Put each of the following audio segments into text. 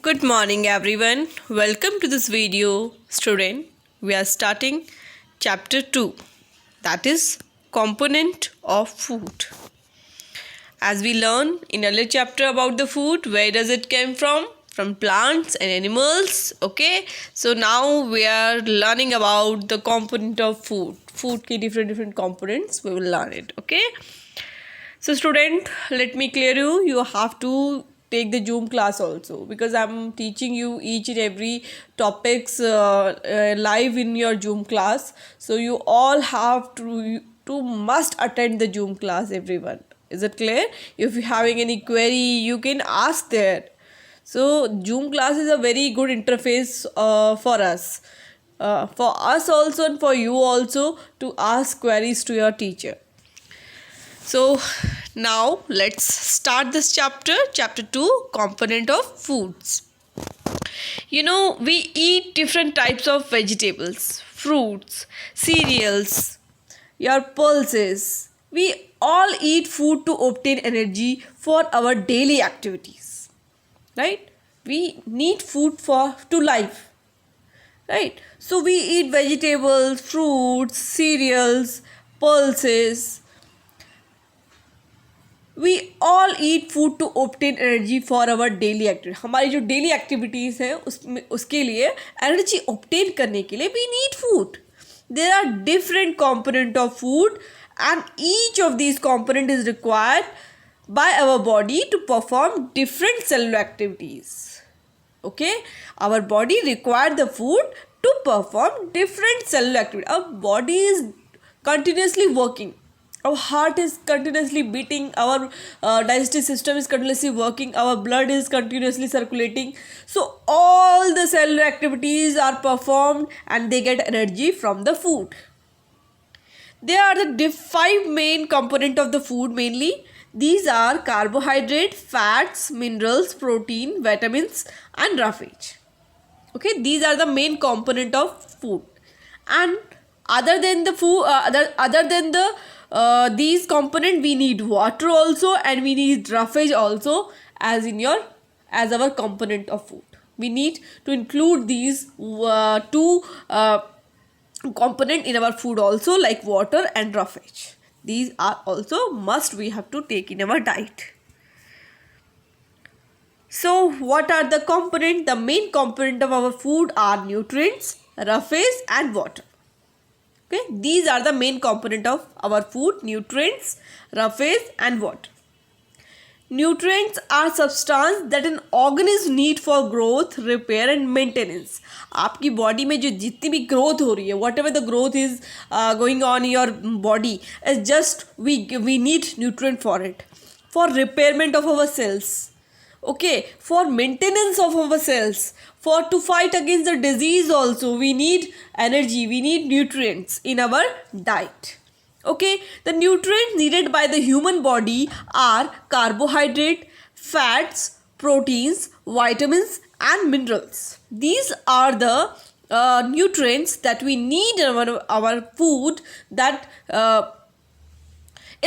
Good morning everyone. Welcome to this video. Student, we are starting chapter 2, that is component of food. As we learn in earlier chapter about the food, where does it come from? From plants and animals. Okay, so now we are learning about the component of food. Food ki different components, we will learn it. Okay, so student, let me clear you. You have to take the Zoom class also, because I'm teaching you each and every topics live in your Zoom class. So you all have to must attend the Zoom class, everyone. Is it clear? If you're having any query, you can ask there. So Zoom class is a very good interface for us also and for you also, to ask queries to your teacher. So now let's start this chapter 2, component of foods. We eat different types of vegetables, fruits, cereals, your pulses. We all eat food to obtain energy for our daily activities, right? We need food for to life, right? So we eat vegetables, fruits, cereals, pulses. We all eat food to obtain energy for our daily activity. हमारी जो daily activities हैं उसमें उसके लिए energy obtain करने के लिए we need food. There are different component of food and each of this component is required by our body to perform different cellular activities. Okay, our body require the food to perform different cellular activities. Our body is continuously working. Our heart is continuously beating, our digestive system is continuously working, our blood is continuously circulating. So all the cellular activities are performed and they get energy from the food. There are the 5 main components of the food mainly. These are carbohydrate, fats, minerals, protein, vitamins and roughage. Okay, these are the main component of food. And other than the food, other than the these component, we need water also and we need roughage also as our component of food. We need to include these two component in our food also, like water and roughage. These are also must we have to take in our diet. So what are the component? The main component of our food are nutrients, roughage and water. Okay, these are the main component of our food: nutrients, roughage and water. Nutrients are substance that an organism need for growth, repair and maintenance. आपकी body में जो जितनी भी growth हो रही है, whatever the growth is going on in your body, is just we need nutrient for it, for repairment of our cells, okay, for maintenance of our cells, for to fight against the disease also, we need energy, we need nutrients in our diet. Okay, the nutrients needed by the human body are carbohydrate, fats, proteins, vitamins and minerals. These are the nutrients that we need in our food, that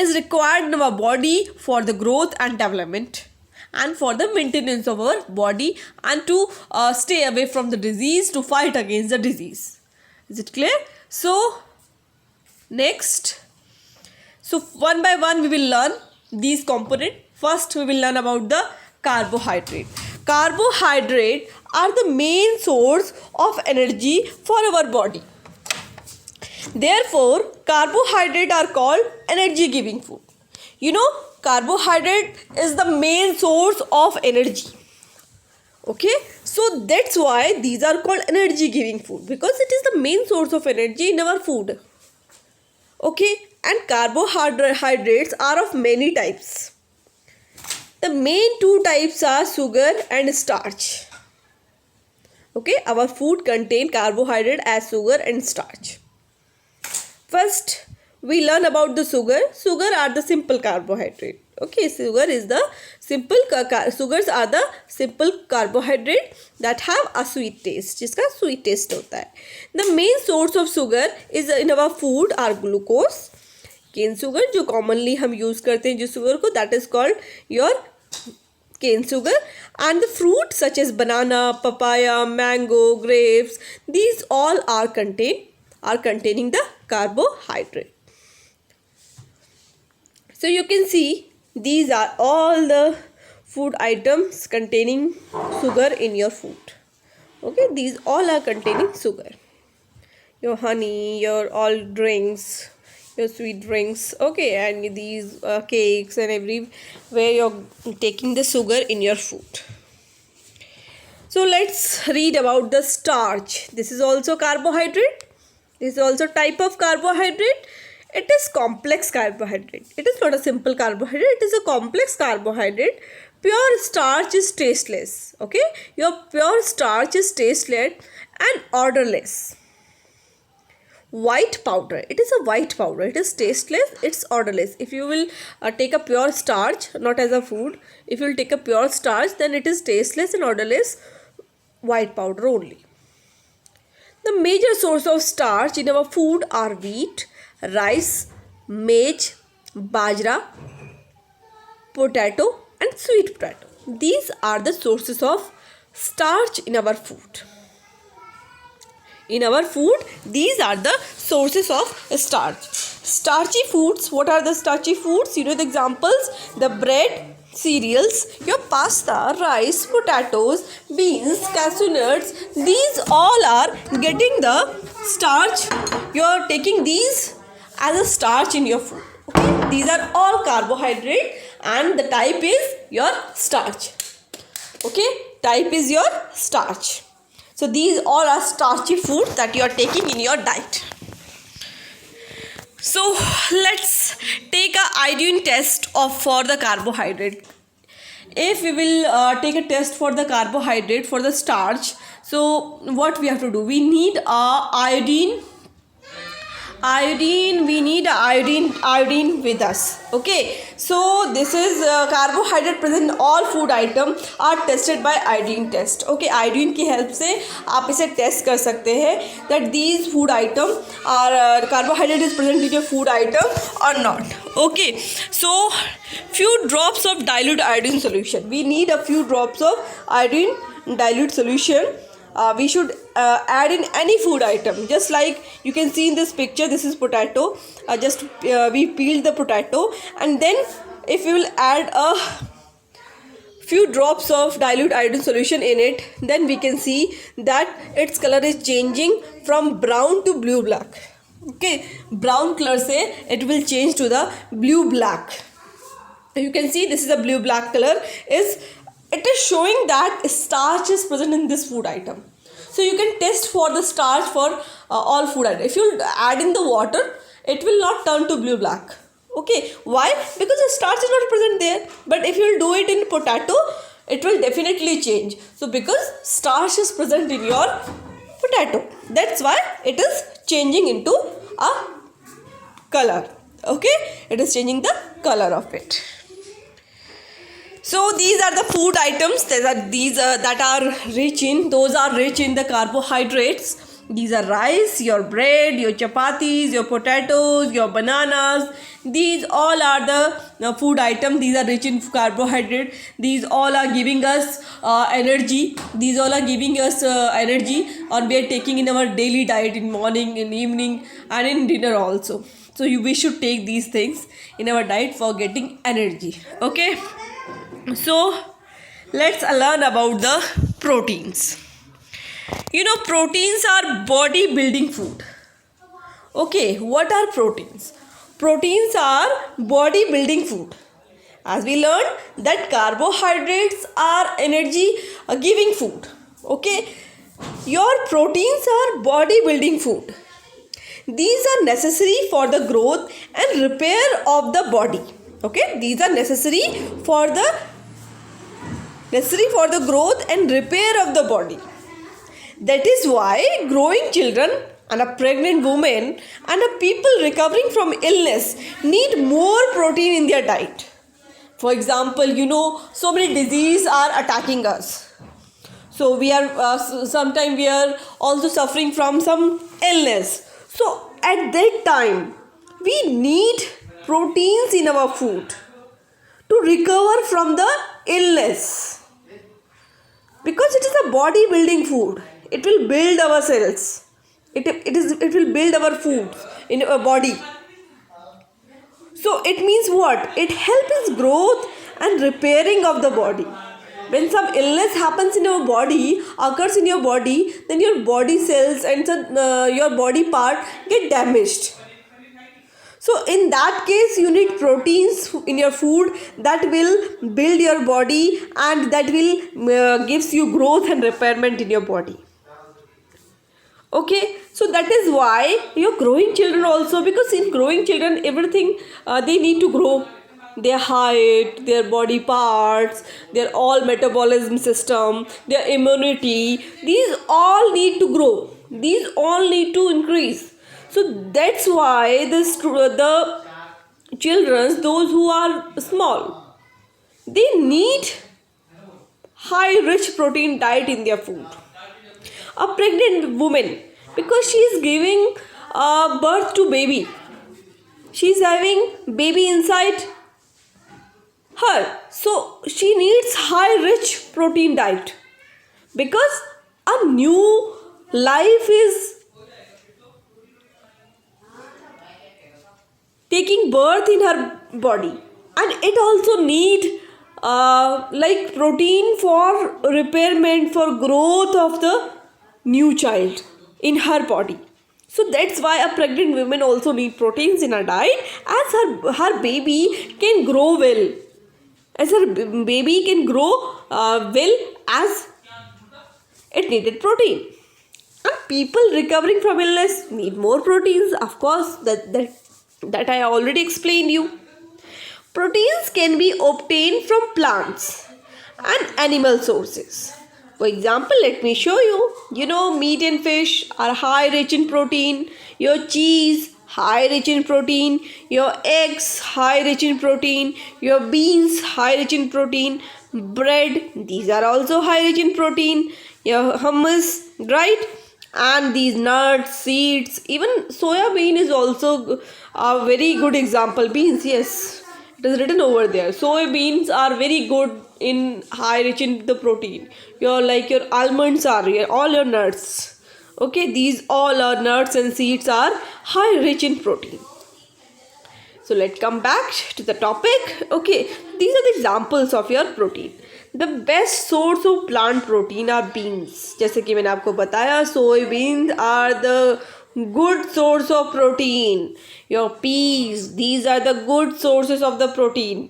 is required in our body for the growth and development and for the maintenance of our body, and to stay away from the disease, to fight against the disease. Is it clear? So next, so one by one we will learn these components. First we will learn about the carbohydrate. Carbohydrate are the main source of energy for our body. Therefore carbohydrate are called energy giving food. Carbohydrate is the main source of energy. Okay, so that's why these are called energy giving food, because it is the main source of energy in our food. Okay, and carbohydrates are of many types. The main two types are sugar and starch. Okay, our food contain carbohydrate as sugar and starch. First we learn about the sugar. Sugar are the simple carbohydrate. Okay, sugars are the simple carbohydrate that have a sweet taste, जिसका sweet taste होता है. The main source of sugar is in our food are glucose, cane sugar जो commonly हम use करते हैं जो sugar को, that is called your cane sugar, and the fruit such as banana, papaya, mango, grapes, these all are containing the carbohydrate. So you can see these are all the food items containing sugar in your food. Okay, these all are containing sugar. Your honey, your all drinks, your sweet drinks, okay, and these cakes and everywhere you're taking the sugar in your food. So let's read about the starch. This is also carbohydrate. This is also type of carbohydrate. It is complex carbohydrate. It is not a simple carbohydrate. It is a complex carbohydrate. Pure starch is tasteless. Okay, your pure starch is tasteless and odorless. White powder. It is a white powder. It is tasteless. It's odorless. If you will take a pure starch, not as a food, if you will take a pure starch, then it is tasteless and odorless. White powder only. The major source of starch in our food are wheat, rice, maize, bajra, potato, and sweet potato. These are the sources of starch in our food. In our food, these are the sources of starch. Starchy foods. What are the starchy foods? You know the examples: the bread, cereals, your pasta, rice, potatoes, beans, cashew nuts. These all are getting the starch. You are taking these as a starch in your food. Okay, these are all carbohydrate, and the type is your starch. Okay, type is your starch. So these all are starchy food that you are taking in your diet. So let's take a iodine test for the carbohydrate. If we will take a test for the carbohydrate, for the starch, so what we have to do? We need iodine. We need iodine with us. Okay, so this is carbohydrate present in all food item are tested by iodine test. Okay, iodine की help से आप इसे test कर सकते हैं that these food item are carbohydrate is present in your food item or not. Okay, so few drops of dilute iodine solution. We need a few drops of iodine dilute solution. We should add in any food item, just like you can see in this picture. This is potato. We peeled the potato, and then if we will add a few drops of dilute iodine solution in it, then we can see that its color is changing from brown to blue black. Okay, brown color se it will change to the blue black. You can see this is a blue black color. It is showing that starch is present in this food item. So you can test for the starch for all food items. If you add in the water, it will not turn to blue black. Okay, why? Because the starch is not present there. But if you will do it in potato, it will definitely change. So because starch is present in your potato, that's why it is changing into a color. Okay, it is changing the color of it. So these are the food items that are rich in. Those are rich in the carbohydrates. These are rice, your bread, your chapatis, your potatoes, your bananas. These all are the food items. These are rich in carbohydrate. These all are giving us energy. These all are giving us energy, or we are taking in our daily diet in morning, in evening, and in dinner also. So we should take these things in our diet for getting energy. Okay. So let's learn about the proteins. You know, proteins are body building food. Okay, what are proteins? Proteins are body building food. As we learned that carbohydrates are energy giving food. Okay, your proteins are body building food. These are necessary for the growth and repair of the body. Okay, these are necessary for the growth and repair of the body. That is why growing children and a pregnant woman and a people recovering from illness need more protein in their diet. For example, you know, so many diseases are attacking us. So we are sometimes we are also suffering from some illness. So at that time we need proteins in our food to recover from the illness, because it is a body building food. It will build our cells. It will build our foods in our body. So it means what? It helps in growth and repairing of the body. When some illness happens in your body, occurs in your body, then your body cells and your body part get damaged. So in that case, you need proteins in your food that will build your body and that will gives you growth and repairment in your body. Okay, so that is why your growing children also, because in growing children everything they need to grow, their height, their body parts, their all metabolism system, their immunity, these all need to grow, these all need to increase. So that's why the children, those who are small, they need high rich protein diet in their food. A pregnant woman, because she is giving birth to baby, she is having baby inside her, so she needs high rich protein diet, because a new life is taking birth in her body, and it also need like protein for repairment, for growth of the new child in her body. So that's why a pregnant woman also need proteins in her diet, as her baby can grow well, as her baby can grow well, as it needed protein. And people recovering from illness need more proteins, of course, that I already explained you. Proteins can be obtained from plants and animal sources. For example, let me show you. You know, meat and fish are high rich in protein. Your cheese, high rich in protein. Your eggs, high rich in protein. Your beans, high rich in protein. Bread, these are also high rich in protein. Your hummus, right? And these nuts, seeds, even soya bean is also a very good example. Beans, yes, it is written over there. Soya beans are very good in high rich in the protein. Your almonds are all your nuts. Okay, these all are nuts and seeds are high rich in protein. So let's come back to the topic. Okay, these are the examples of your protein. The best source of plant protein are beans. जैसे कि मैंने आपको बताया, soybeans are the good source of protein. Your peas, these are the good sources of the protein.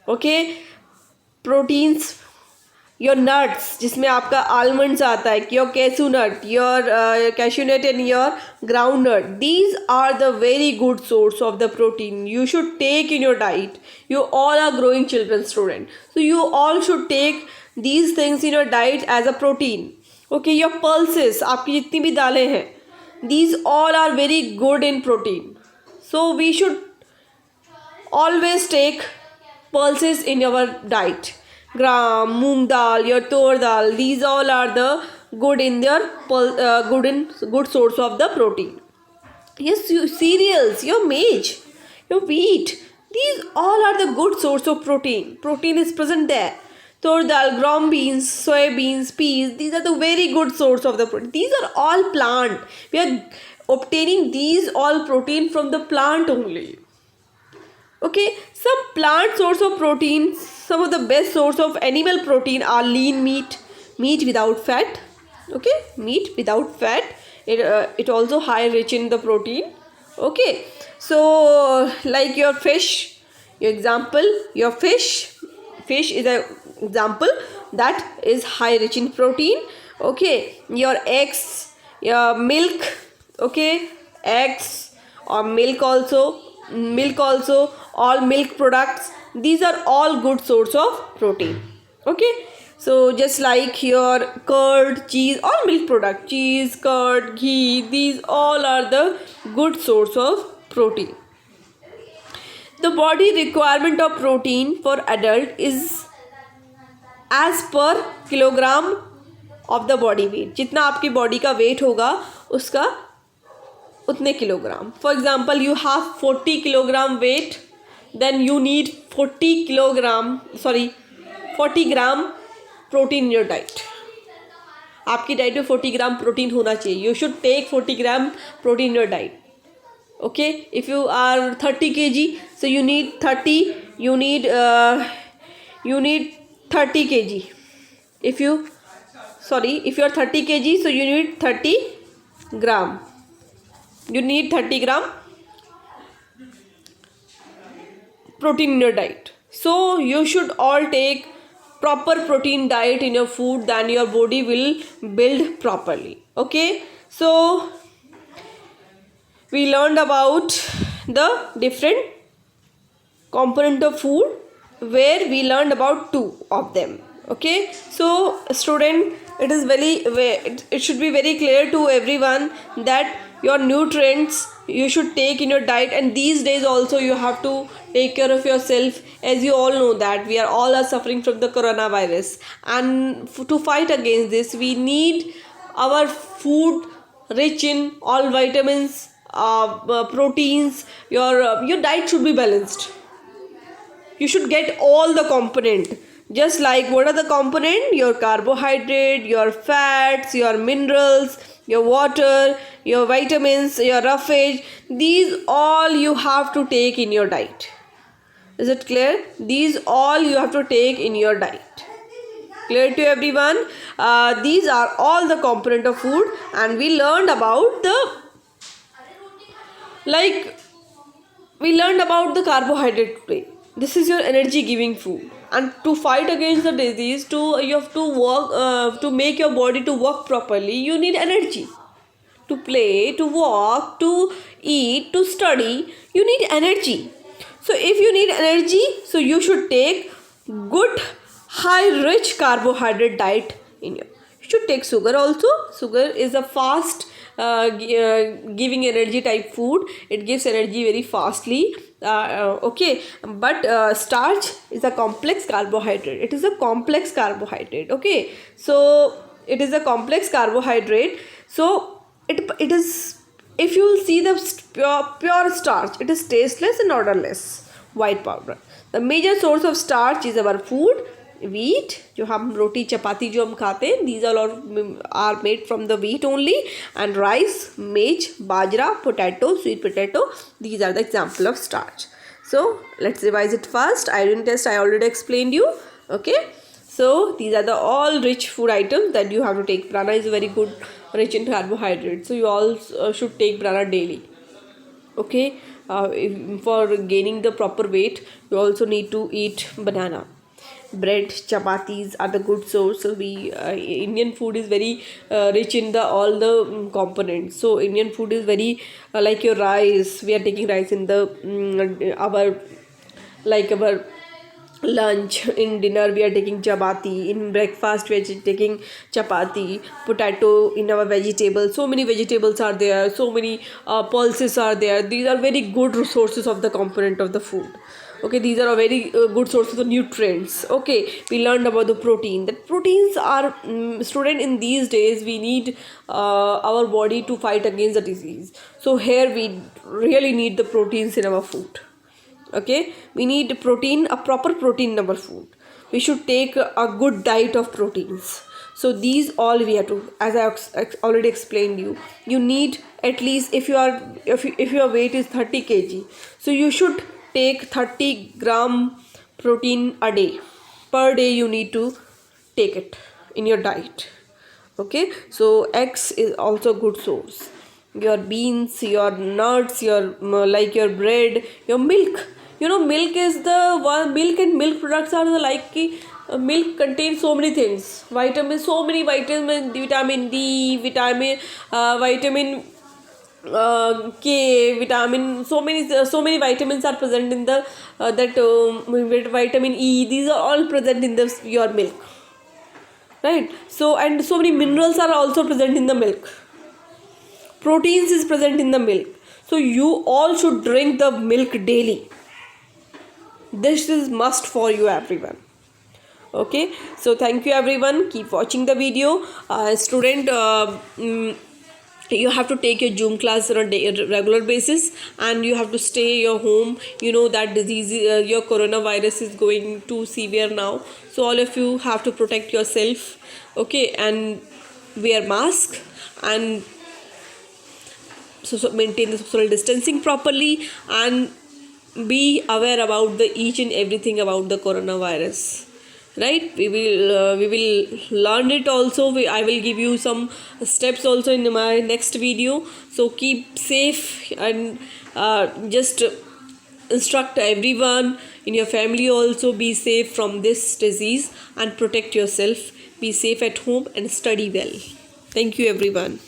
Okay, proteins. Your nuts, जिसमें आपका almonds आता है, your cashew nut, your cashew nut and your groundnut, these are the very good source of the protein you should take in your diet. You all are growing children, student, so you all should take these things in your diet as a protein. Okay, your pulses, आपकी जितनी भी दालें हैं, these all are very good in protein, so we should always take pulses in our diet. Gram, moong dal, your tur dal, these all are the good in their good source of the protein. Yes, cereals, your maize, your wheat, these all are the good source of protein. Protein is present there. Tur dal, gram beans, soybeans, peas, these are the very good source of the protein. These are all plant. We are obtaining these all protein from the plant only. Okay, some plant source of protein, some of the best source of animal protein are lean meat, meat without fat. Okay, meat without fat, it also high rich in the protein. Okay, so like your fish, your example, your fish is an example that is high rich in protein. Okay, your eggs, your milk, okay, eggs or milk also, all milk products, these are all good source of protein. Okay, so just like your curd, cheese, all milk product, cheese, curd, ghee, these all are the good source of protein. The body requirement of protein for adult is as per kilogram of the body weight. जितना आपकी body का wait होगा उसका उतने kilogram. For example, you have 40 kilogram weight, then you need 40 40 gram protein in your diet. आपकी diet में 40 gram protein होना चाहिए. You should take 40 gram protein in your diet. Okay, if you are 30 kg, so you need 30 kg. If you are 30 kg, so you need 30 gram. You need 30 gram protein in your diet. So you should all take proper protein diet in your food, then your body will build properly. Okay, so we learned about the different component of food, where we learned about 2 of them. Okay, so student, it should be very clear to everyone that your nutrients you should take in your diet, and these days also you have to take care of yourself, as you all know that we are all suffering from the coronavirus, and to fight against this we need our food rich in all vitamins, proteins. Your diet should be balanced. You should get all the component. Just like, what are the component? Your carbohydrate, your fats, your minerals, your water, your vitamins, your roughage. These all you have to take in your diet. Is it clear? These all you have to take in your diet. Clear to everyone? These are all the component of food, and we learned about the carbohydrate today. This is your energy giving food, and to fight against the disease, you have to work to make your body to work properly. You need energy to play, to walk, to eat, to study. You need energy. So if you need energy, so you should take good high rich carbohydrate diet in your. You should take sugar also. Sugar is a fast giving energy type food. It gives energy very fastly. Okay, but starch is a complex carbohydrate. It is a complex carbohydrate. Okay, so it is a complex carbohydrate. So it is, if you will see the pure starch, it is tasteless and odorless white powder. The major source of starch is our food. Wheat, जो हम रोटी चपाती जो हम खाते हैं, these all are made from the wheat only, and rice, maize, bajra, potato, sweet potato, these are the example of starch. So let's revise it first. Iron test I already explained you. Okay, so these are the all rich food items that you have to take. Banana is very good, rich in carbohydrates, so you all should take banana daily. Okay, for gaining the proper weight, you also need to eat banana. Bread, chapatis are the good source. So Indian food is very rich in all the components. So Indian food is very like your rice. We are taking rice in our lunch. In dinner we are taking chapati. In breakfast we are taking chapati. Potato in our vegetables. So many vegetables are there. So many pulses are there. These are very good resources of the component of the food. Okay, these are a very good sources of nutrients. Okay, we learned about the protein. That proteins are, student, in these days we need our body to fight against the disease. So here we really need the proteins in our food. Okay, we need protein, a proper protein in our food. We should take a good diet of proteins. So these all we have to, as I already explained you need at least, if your weight is 30 kg, so you should take 30 gram protein a day. Per day you need to take it in your diet. Okay, so eggs is also good source. Your beans, your nuts, your your bread, your milk. Milk is the one. Milk and milk products are the milk contains so many things. Vitamins, so many vitamins, vitamin D, vitamin K, vitamin, so many vitamins are present in the vitamin E. These are all present in your milk, right? So, and so many minerals are also present in the milk. Proteins is present in the milk. So you all should drink the milk daily. This is must for you, everyone. Okay, so thank you everyone. Keep watching the video. Student, you have to take your Zoom class on a regular basis, and you have to stay your home. You know that disease, your coronavirus is going too severe now, so all of you have to protect yourself, okay, and wear mask, and so maintain the social distancing properly, and be aware about the each and everything about the coronavirus, right? We will learn it also. I will give you some steps also in my next video, so keep safe, and just instruct everyone in your family also, be safe from this disease and protect yourself. Be safe at home and study well. Thank you everyone.